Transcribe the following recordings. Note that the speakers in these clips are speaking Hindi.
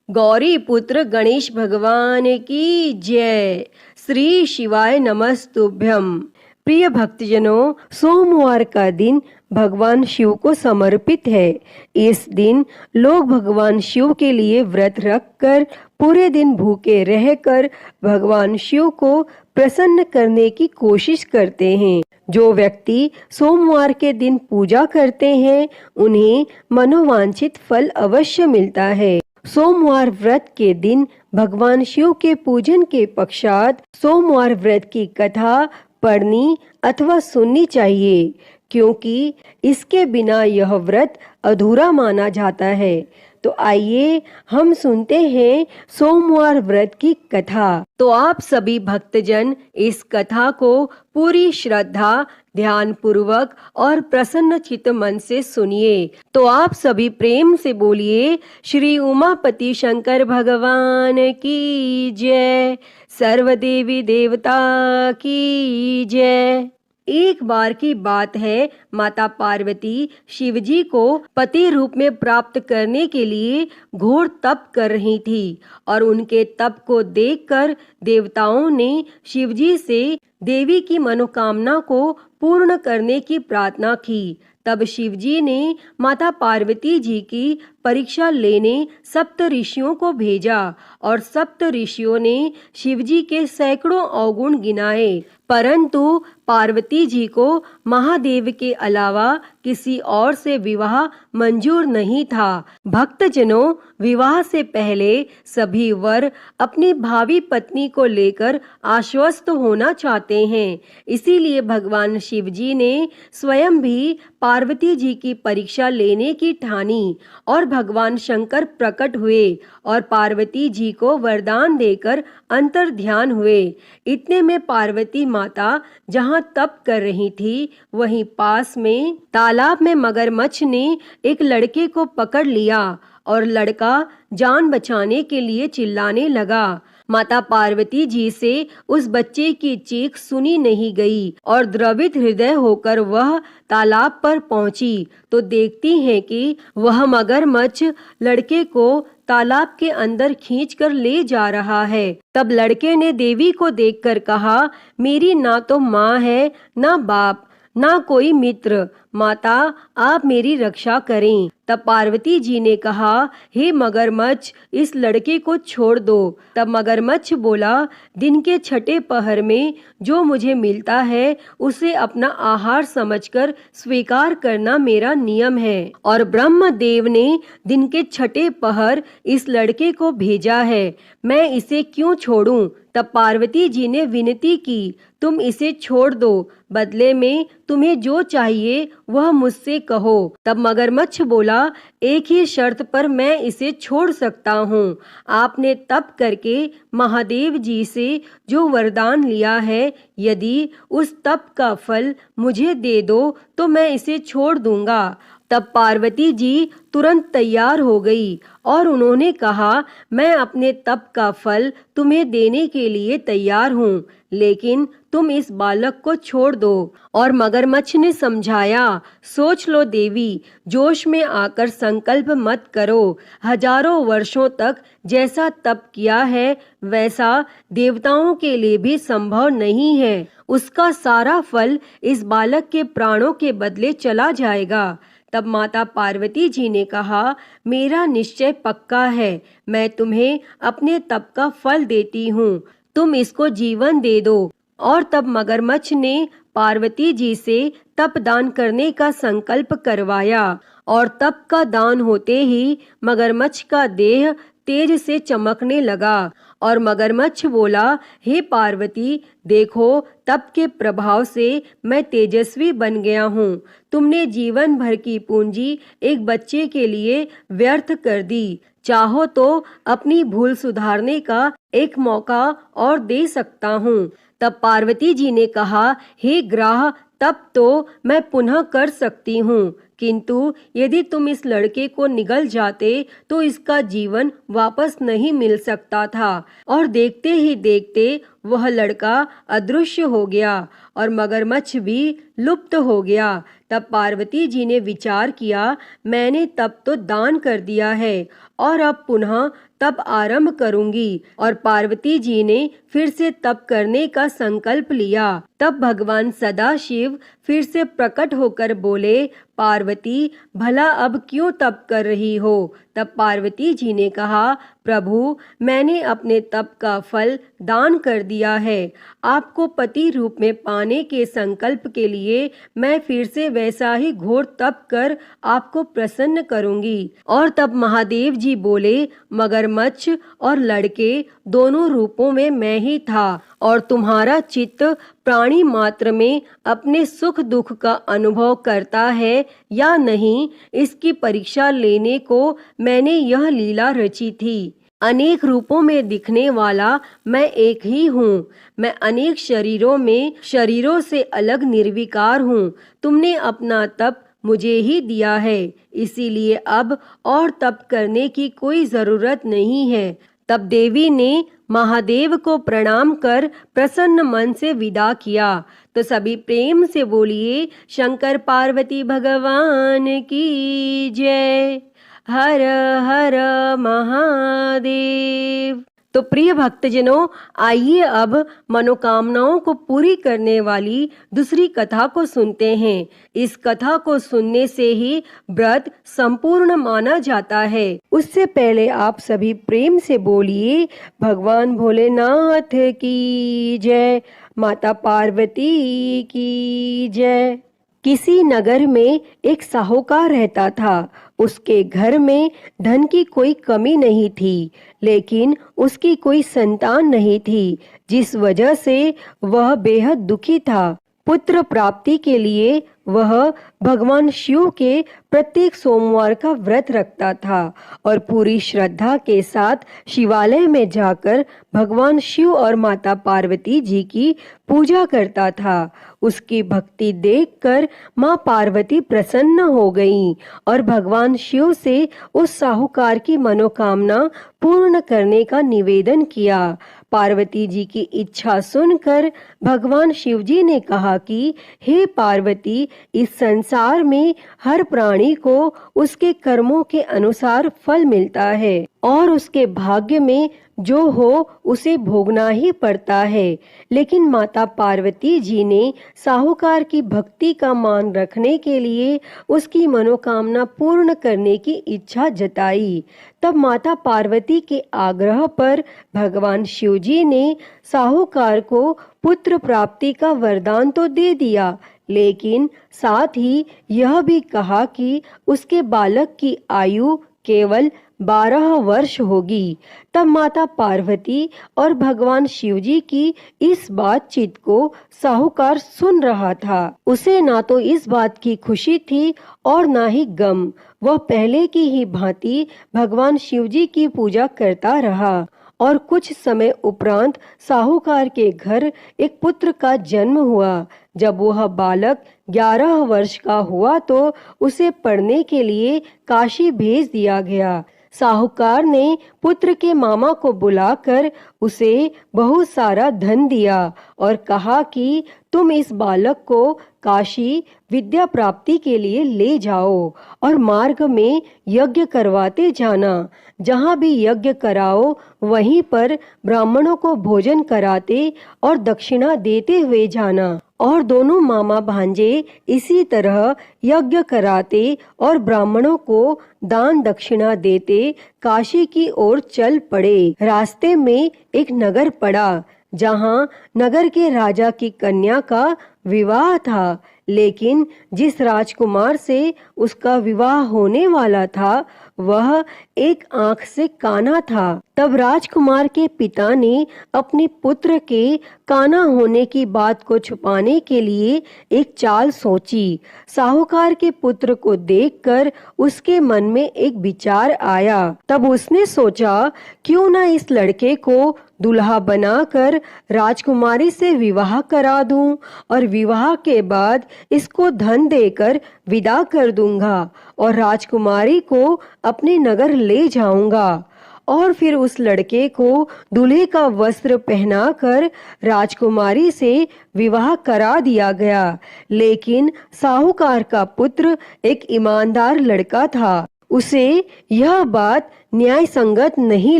गौरी पुत्र गणेश भगवान की जय। श्री शिवाय नमस्तुभ्यम। प्रिय भक्तजनों, सोमवार का दिन भगवान शिव को समर्पित है। इस दिन लोग भगवान शिव के लिए व्रत रखकर पूरे दिन भूखे रहकर भगवान शिव को प्रसन्न करने की कोशिश करते हैं। जो व्यक्ति सोमवार के दिन पूजा करते हैं उन्हें मनोवांछित फल अवश्य मिलता है। सोमवार व्रत के दिन भगवान शिव के पूजन के पश्चात सोमवार व्रत की कथा पढ़नी अथवा सुननी चाहिए, क्योंकि इसके बिना यह व्रत अधूरा माना जाता है। तो आइए हम सुनते हैं सोमवार व्रत की कथा। तो आप सभी भक्तजन इस कथा को पूरी श्रद्धा, ध्यान पूर्वक और प्रसन्न चित्त मन से सुनिए। तो आप सभी प्रेम से बोलिए, श्री उमापति शंकर भगवान की जय, सर्व देवी देवता की जय। एक बार की बात है, माता पार्वती शिवजी को पति रूप में प्राप्त करने के लिए घोर तप कर रही थी और उनके तप को देखकर देवताओं ने शिवजी से देवी की मनोकामना को पूर्ण करने की प्रार्थना की। तब शिवजी ने माता पार्वती जी की परीक्षा लेने सप्त ऋषियों को भेजा और सप्त ऋषियों ने शिवजी के सैकड़ों अवगुण गिनाए, परंतु पार्वती जी को महादेव के अलावा किसी और से विवाह मंजूर नहीं था। भक्तजनों, विवाह से पहले सभी वर अपनी भावी पत्नी को लेकर आश्वस्त होना चाहते हैं। इसीलिए भगवान शिवजी ने स्वयं भी पार्वती जी की परीक्षा लेने की ठानी और भगवान शंकर प्रकट हुए और पार्वती जी को वरदान देकर अंतर ध्यान हुए। इतने में पार्वती माता जहाँ तप कर रही थी, वहीं पास में तालाब में मगरमच्छ ने एक लड़के को पकड़ लिया और लड़का जान बचाने के लिए चिल्लाने लगा। माता पार्वती जी से उस बच्चे की चीख सुनी नहीं गई और द्रवित हृदय होकर वह तालाब पर पहुंची तो देखती हैं कि वह मगरमच्छ लड़के को तालाब के अंदर खींचकर ले जा रहा है। तब लड़के ने देवी को देखकर कहा, मेरी ना तो माँ है, ना बाप, ना कोई मित्र, माता आप मेरी रक्षा करें। तब पार्वती जी ने कहा, हे मगरमच्छ, इस लड़के को छोड़ दो। तब मगरमच्छ बोला, दिन के छठे पहर में जो मुझे मिलता है उसे अपना आहार समझकर स्वीकार करना मेरा नियम है और ब्रह्मदेव ने दिन के छठे पहर इस लड़के को भेजा है, मैं इसे क्यों छोड़ूं? तब पार्वती जी ने विनती की, तुम इसे छोड़ दो, बदले में तुम्हें जो चाहिए वह मुझसे कहो। तब मगरमच्छ बोला, एक ही शर्त पर मैं इसे छोड़ सकता हूँ। आपने तप करके महादेव जी से जो वरदान लिया है, यदि उस तप का फल मुझे दे दो तो मैं इसे छोड़ दूंगा। तब पार्वती जी तुरंत तैयार हो गई और उन्होंने कहा, मैं अपने तप का फल तुम्हें देने के लिए तैयार हूँ, लेकिन तुम इस बालक को छोड़ दो। और मगरमच्छ ने समझाया, सोच लो देवी, जोश में आकर संकल्प मत करो। हजारों वर्षों तक जैसा तप किया है वैसा देवताओं के लिए भी संभव नहीं है। उसका सारा फल इस बालक के प्राणों के बदले चला जाएगा। तब माता पार्वती जी ने कहा, मेरा निश्चय पक्का है, मैं तुम्हें अपने तप का फल देती हूँ, तुम इसको जीवन दे दो। और तब मगरमच्छ ने पार्वती जी से तप दान करने का संकल्प करवाया और तप का दान होते ही मगरमच्छ का देह तेज से चमकने लगा और मगरमच्छ बोला, हे पार्वती, देखो तप के प्रभाव से मैं तेजस्वी बन गया हूँ। तुमने जीवन भर की पूंजी एक बच्चे के लिए व्यर्थ कर दी। चाहो तो अपनी भूल सुधारने का एक मौका और दे सकता हूँ। तब पार्वती जी ने कहा, हे ग्राह, तब तो मैं पुनः कर सकती हूँ, किंतु यदि तुम इस लड़के को निगल जाते तो इसका जीवन वापस नहीं मिल सकता था। और देखते ही देखते वह लड़का अदृश्य हो गया और मगरमच्छ भी लुप्त हो गया। तब पार्वती जी ने विचार किया, मैंने तब तो दान कर दिया है और अब पुनः तप आरंभ करूंगी। और पार्वती जी ने फिर से तप करने का संकल्प लिया। तब भगवान सदाशिव फिर से प्रकट होकर बोले, पार्वती भला अब क्यों तप कर रही हो? तब पार्वती जी ने कहा, प्रभु मैंने अपने तप का फल दान कर दिया है। आपको पति रूप में पाने के संकल्प के लिए मैं फिर से वैसा ही घोर तप कर आपको प्रसन्न करूंगी। और तब महादेव जी बोले, मगरमच्छ और लड़के दोनों रूपों में मैं ही था और तुम्हारा चित्त प्राणी मात्र में अपने सुख दुख का अनुभव करता है या नहीं, इसकी परीक्षा लेने को मैंने यह लीला रची थी। अनेक रूपों में दिखने वाला मैं एक ही हूँ। मैं अनेक शरीरों से अलग निर्विकार हूँ। तुमने अपना तप मुझे ही दिया है, इसीलिए अब और तप करने की कोई जरूरत नहीं है। तब देवी ने महादेव को प्रणाम कर प्रसन्न मन से विदा किया। तो सभी प्रेम से बोलिए, शंकर पार्वती भगवान की जय। हर हर महादेव। तो प्रिय भक्तजनों, आइए अब मनोकामनाओं को पूरी करने वाली दूसरी कथा को सुनते हैं। इस कथा को सुनने से ही व्रत संपूर्ण माना जाता है। उससे पहले आप सभी प्रेम से बोलिए, भगवान भोलेनाथ की जय, माता पार्वती की जय। किसी नगर में एक साहूकार रहता था। उसके घर में धन की कोई कमी नहीं थी, लेकिन उसकी कोई संतान नहीं थी, जिस वजह से वह बेहद दुखी था। पुत्र प्राप्ति के लिए वह भगवान शिव के प्रत्येक सोमवार का व्रत रखता था और पूरी श्रद्धा के साथ शिवालय में जाकर भगवान शिव और माता पार्वती जी की पूजा करता था। उसकी भक्ति देखकर माँ पार्वती प्रसन्न हो गईं और भगवान शिव से उस साहूकार की मनोकामना पूर्ण करने का निवेदन किया। पार्वती जी की इच्छा सुनकर भगवान शिव जी ने कहा कि हे पार्वती, इस संसार में हर प्राणी को उसके कर्मों के अनुसार फल मिलता है और उसके भाग्य में जो हो उसे भोगना ही पड़ता है। लेकिन माता पार्वती जी ने साहूकार की भक्ति का मान रखने के लिए उसकी मनोकामना पूर्ण करने की इच्छा जताई। तब माता पार्वती के आग्रह पर भगवान शिव जी ने साहूकार को पुत्र प्राप्ति का वरदान तो दे दिया, लेकिन साथ ही यह भी कहा कि उसके बालक की आयु केवल 12 वर्ष होगी। तब माता पार्वती और भगवान शिव जी की इस बातचीत को साहूकार सुन रहा था। उसे ना तो इस बात की खुशी थी और ना ही गम। वह पहले की ही भांति भगवान शिव जी की पूजा करता रहा और कुछ समय उपरांत साहूकार के घर एक पुत्र का जन्म हुआ। जब वह बालक 11 वर्ष का हुआ तो उसे पढ़ने के लिए काशी भेज दिया गया। साहूकार ने पुत्र के मामा को बुलाकर उसे बहुत सारा धन दिया और कहा कि तुम इस बालक को काशी विद्या प्राप्ति के लिए ले जाओ और मार्ग में यज्ञ करवाते जाना। जहाँ भी यज्ञ कराओ वहीं पर ब्राह्मणों को भोजन कराते और दक्षिणा देते हुए जाना। और दोनों मामा भांजे इसी तरह यज्ञ कराते और ब्राह्मणों को दान दक्षिणा देते काशी की ओर चल पड़े। रास्ते में एक नगर पड़ा, जहाँ नगर के राजा की कन्या का विवाह था, लेकिन जिस राजकुमार से उसका विवाह होने वाला था वह एक आंख से काना था। तब राजकुमार के पिता ने अपने पुत्र के काना होने की बात को छुपाने के लिए एक चाल सोची। साहूकार के पुत्र को देखकर उसके मन में एक विचार आया। तब उसने सोचा, क्यों ना इस लड़के को दुल्हा बनाकर राजकुमारी से विवाह करा दूं और विवाह के बाद इसको धन देकर विदा कर दूंगा और राजकुमारी को अपने नगर ले जाऊंगा। और फिर उस लड़के को दूल्हे का वस्त्र पहनाकर राजकुमारी से विवाह करा दिया गया। लेकिन साहूकार का पुत्र एक ईमानदार लड़का था। उसे यह बात न्याय संगत नहीं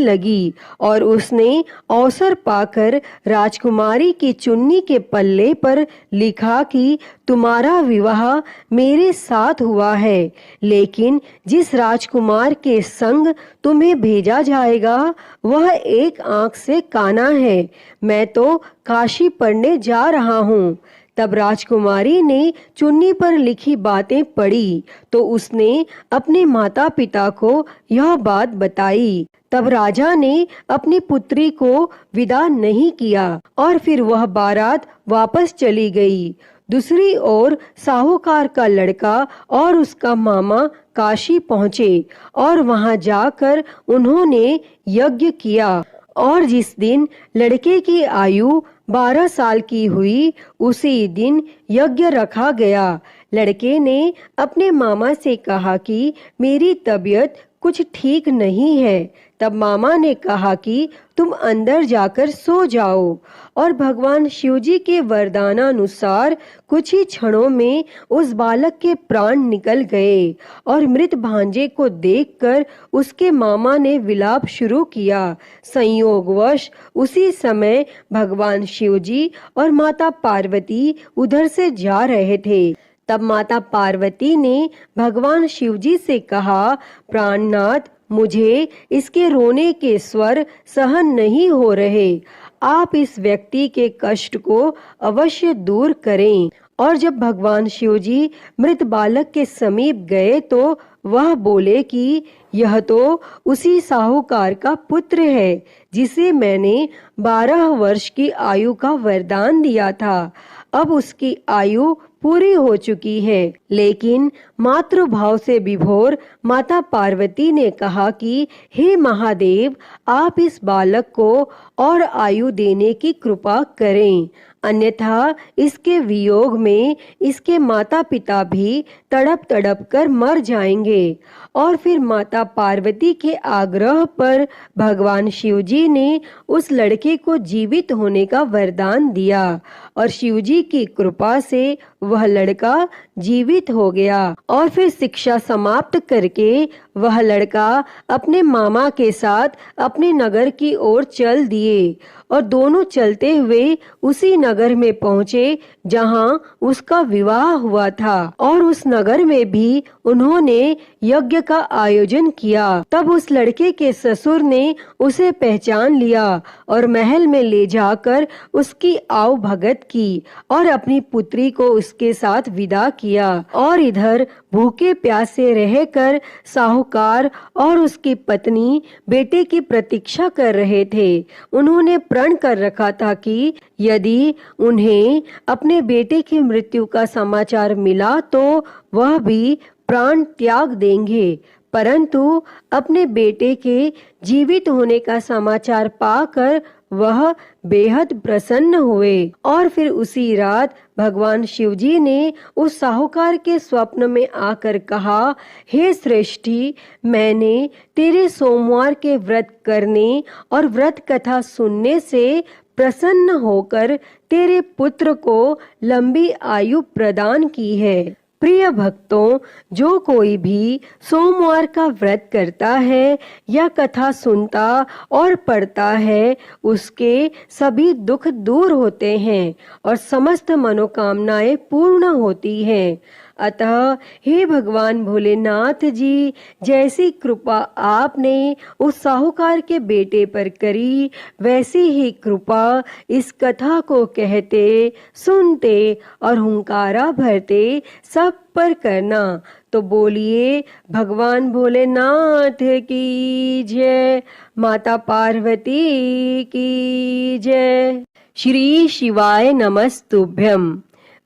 लगी और उसने अवसर पाकर राजकुमारी की चुन्नी के पल्ले पर लिखा कि तुम्हारा विवाह मेरे साथ हुआ है, लेकिन जिस राजकुमार के संग तुम्हें भेजा जाएगा वह एक आंख से काना है। मैं तो काशी पढ़ने जा रहा हूँ। तब राजकुमारी ने चुन्नी पर लिखी बातें पढ़ी तो उसने अपने माता पिता को यह बात बताई। तब राजा ने अपनी पुत्री को विदा नहीं किया और फिर वह बारात वापस चली गई। दूसरी ओर साहूकार का लड़का और उसका मामा काशी पहुँचे और वहां जाकर उन्होंने यज्ञ किया और जिस दिन लड़के की आयु 12 साल की हुई उसी दिन यज्ञ रखा गया। लड़के ने अपने मामा से कहा कि मेरी तबीयत कुछ ठीक नहीं है। तब मामा ने कहा कि तुम अंदर जाकर सो जाओ और भगवान शिवजी के वरदानानुसार कुछ ही क्षणों में उस बालक के प्राण निकल गए और मृत भांजे को देखकर उसके मामा ने विलाप शुरू किया। संयोगवश उसी समय भगवान शिवजी और माता पार्वती उधर से जा रहे थे। तब माता पार्वती ने भगवान शिवजी से कहा, प्राणनाथ, मुझे इसके रोने के स्वर सहन नहीं हो रहे। आप इस व्यक्ति के कष्ट को अवश्य दूर करें। और जब भगवान शिवजी मृत बालक के समीप गए तो वह बोले कि यह तो उसी साहूकार का पुत्र है जिसे मैंने 12 वर्ष की आयु का वरदान दिया था। अब उसकी आयु पूरी हो चुकी है। लेकिन मातृभाव से विभोर माता पार्वती ने कहा कि हे महादेव, आप इस बालक को और आयु देने की कृपा करें, अन्यथा इसके वियोग में इसके माता पिता भी तड़प तड़प कर मर जाएंगे। और फिर माता पार्वती के आग्रह पर भगवान शिवजी ने उस लड़के को जीवित होने का वरदान दिया और शिवजी की कृपा से वह लड़का जीवित हो गया। और फिर शिक्षा समाप्त करके वह लड़का अपने मामा के साथ अपने नगर की ओर चल दिए और दोनों चलते हुए उसी नगर में पहुँचे जहाँ उसका विवाह हुआ था और उस नगर में भी उन्होंने यज्ञ का आयोजन किया। तब उस लड़के के ससुर ने उसे पहचान लिया और महल में ले जाकर उसकी आव भगत की और अपनी पुत्री को उसके साथ विदा किया। और इधर भूखे प्यासे रहकर साहूकार और उसकी पत्नी बेटे की प्रतीक्षा कर रहे थे। उन्होंने प्रण कर रखा था कि यदि उन्हें अपने बेटे की मृत्यु का समाचार मिला तो वह भी प्राण त्याग देंगे। परंतु अपने बेटे के जीवित होने का समाचार पाकर वह बेहद प्रसन्न हुए। और फिर उसी रात भगवान शिवजी ने उस साहूकार के स्वप्न में आकर कहा, हे श्रेष्ठी, मैंने तेरे सोमवार के व्रत करने और व्रत कथा सुनने से प्रसन्न होकर तेरे पुत्र को लंबी आयु प्रदान की है। प्रिय भक्तों, जो कोई भी सोमवार का व्रत करता है या कथा सुनता और पढ़ता है उसके सभी दुख दूर होते हैं और समस्त मनोकामनाएं पूर्ण होती हैं। अतः हे भगवान भोलेनाथ जी, जैसी कृपा आपने उस साहूकार के बेटे पर करी वैसी ही कृपा इस कथा को कहते, सुनते और हुंकारा भरते सब पर करना। तो बोलिए भगवान भोलेनाथ की जय, माता पार्वती की जय। श्री शिवाय नमस्तुभ्यम।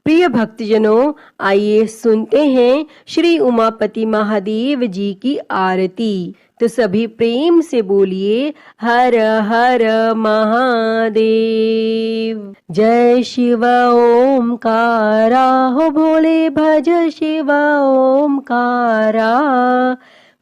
प्रिय भक्तजनों, आइए सुनते हैं श्री उमापति महादेव जी की आरती। तो सभी प्रेम से बोलिए हर हर महादेव। जय शिव ओमकारा, हो भोले भज शिव ओमकारा।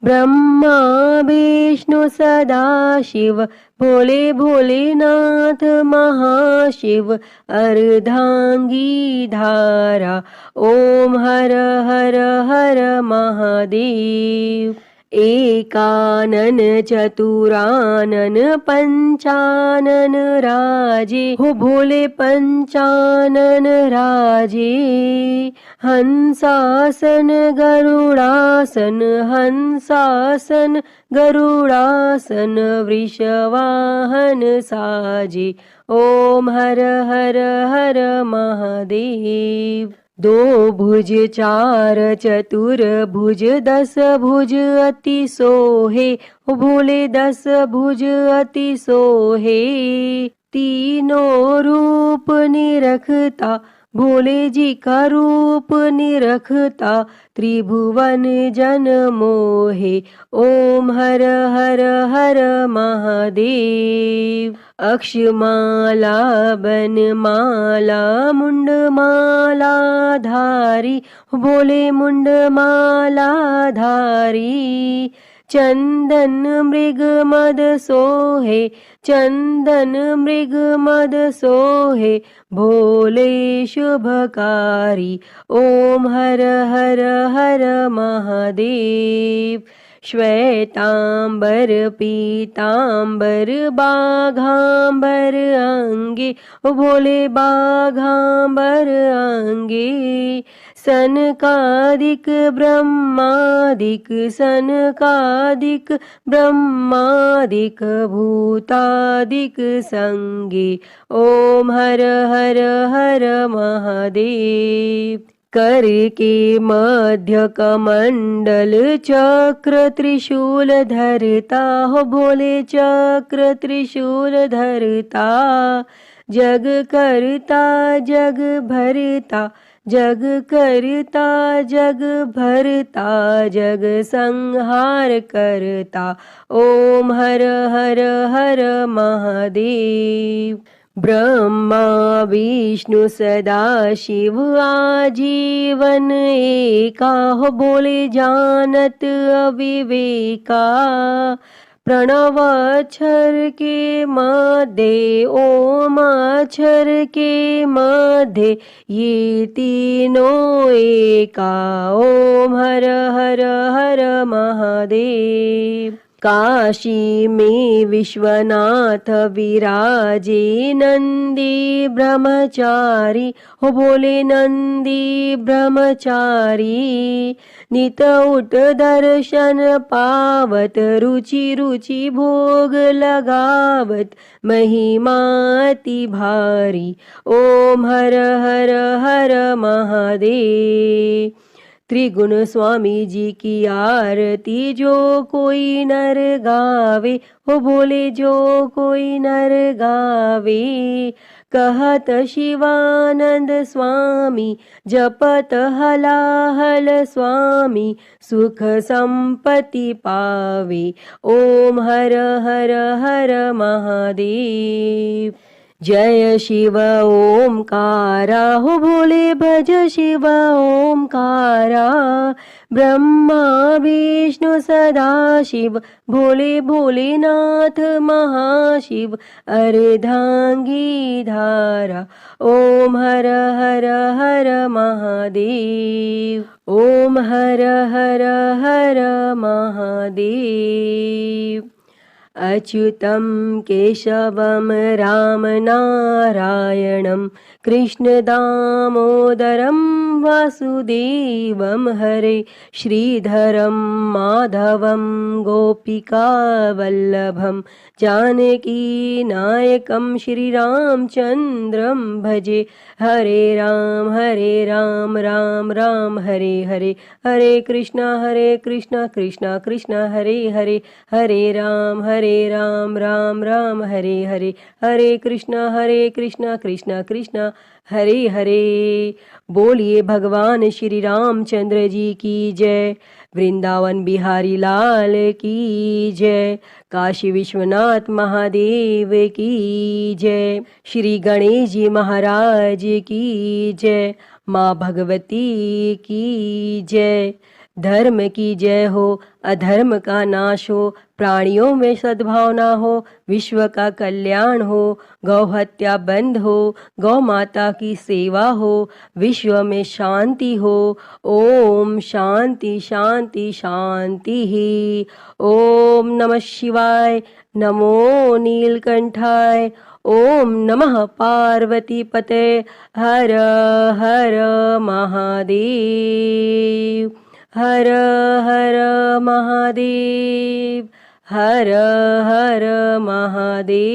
ब्रह्मा विष्णु सदा शिव, भोले भोलेनाथ महाशिव। अर्धांगी धारा, ओम हर हर हर महादेव। एकानन चतुरानन पंचानन राजे, हो भोले पंचानन राजे। हंसासन गरुडासन, हंसासन गरुडासन, वृषवाहन साजे। ओम हर हर हर महादेव। दो भुज चार चतुर भुज, 10 भुज अति सोहे, ओ भोले 10 भुज अति सोहे। तीनों रूप निरखता, भोले जी का रूप निरखता, त्रिभुवन जन मोहे। ओम हर हर हर महादेव। अक्षमाला बनमाला मुंडमाला धारी, भोले मुंडमाला धारी। चंदन मृग मद सोहे, चंदन मृग मद सोहे, भोले शुभकारी। ओम हर हर हर महादेव। श्वेतांबर पीतांबर बाघांबर अंगे, ओ भोले बाघांबर अंगे। सनकादिक ब्रह्मादिक, सनकादिक ब्रह्मादिक, भूतादिक संगे। ओम हर हर हर महादेव। कर के मध्य कमंडल चक्र त्रिशूल धरता, हो भोले चक्र त्रिशूल धरता। जग करता जग भरता, जग करता जग भरता, जग संहार करता। ओम हर हर हर महादेव। ब्रह्मा विष्णु सदा शिव आजीवन एका, हो बोले जानत अविवेका। प्रणव अक्षर के मध्य, ओम अक्षर के मध्य, ये तीनों एका। ओम हर हर हर महादेव। काशी में विश्वनाथ विराजे, नंदी ब्रह्मचारी, हो बोले नंदी ब्रह्मचारी। नित उठ दर्शन पावत, रुचि रुचि भोग लगावत, महिमा अति भारी। ओम हर हर हर महादेव। त्रिगुण स्वामी जी की आरती जो कोई नर गावे, हो बोले जो कोई नर गावे। कहत शिवानंद स्वामी, जपत हलाहल स्वामी, सुख संपत्ति पावे। ओम हर हर हर महादेव। जय शिव ओमकारा, हो भोले भज शिव ओमकारा। ब्रह्मा विष्णु सदा शिव, भोले भोलेनाथ महाशिव, अर्धांगी धारा। ओम हर हर हर महादेव। ओम हर हर हर महादेव। अच्युतं केशवं राम नारायणं, कृष्ण दामोदरं वासुदेवं हरे। श्रीधरं माधवं गोपिकावल्लभं, जानकी नायकं श्रीरामचन्द्रं भजे। हरे राम राम राम हरे हरे, हरे कृष्णा कृष्णा कृष्णा हरे हरे। हरे राम राम राम हरे हरे, हरे कृष्णा कृष्णा कृष्णा हरे हरे। बोलिए भगवान श्री रामचंद्र जी की जय। वृंदावन बिहारी लाल की जय। काशी विश्वनाथ महादेव की जय। श्री गणेश जी महाराज की जय। माँ भगवती की जय। धर्म की जय हो, अधर्म का नाश हो, प्राणियों में सद्भावना हो, विश्व का कल्याण हो, गौ हत्या बंद हो, गौ माता की सेवा हो, विश्व में शांति हो। ओम शांति शांति शांति ही। ओम नमः शिवाय। नमो नीलकंठाय। ओम नमः पार्वती पते। हर हर महादेव। हर हर महादेव। हर हर महादेव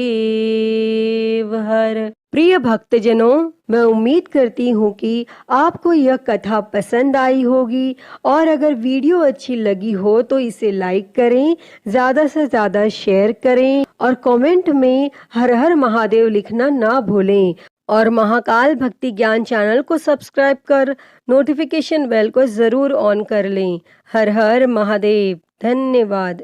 हर। प्रिय भक्तजनों, मैं उम्मीद करती हूँ कि आपको यह कथा पसंद आई होगी और अगर वीडियो अच्छी लगी हो तो इसे लाइक करें, ज़्यादा से ज़्यादा शेयर करें और कमेंट में हर हर महादेव लिखना ना भूलें। और महाकाल भक्ति ज्ञान चैनल को सब्सक्राइब कर नोटिफिकेशन बेल को ज़रूर ऑन कर लें। हर हर महादेव। धन्यवाद।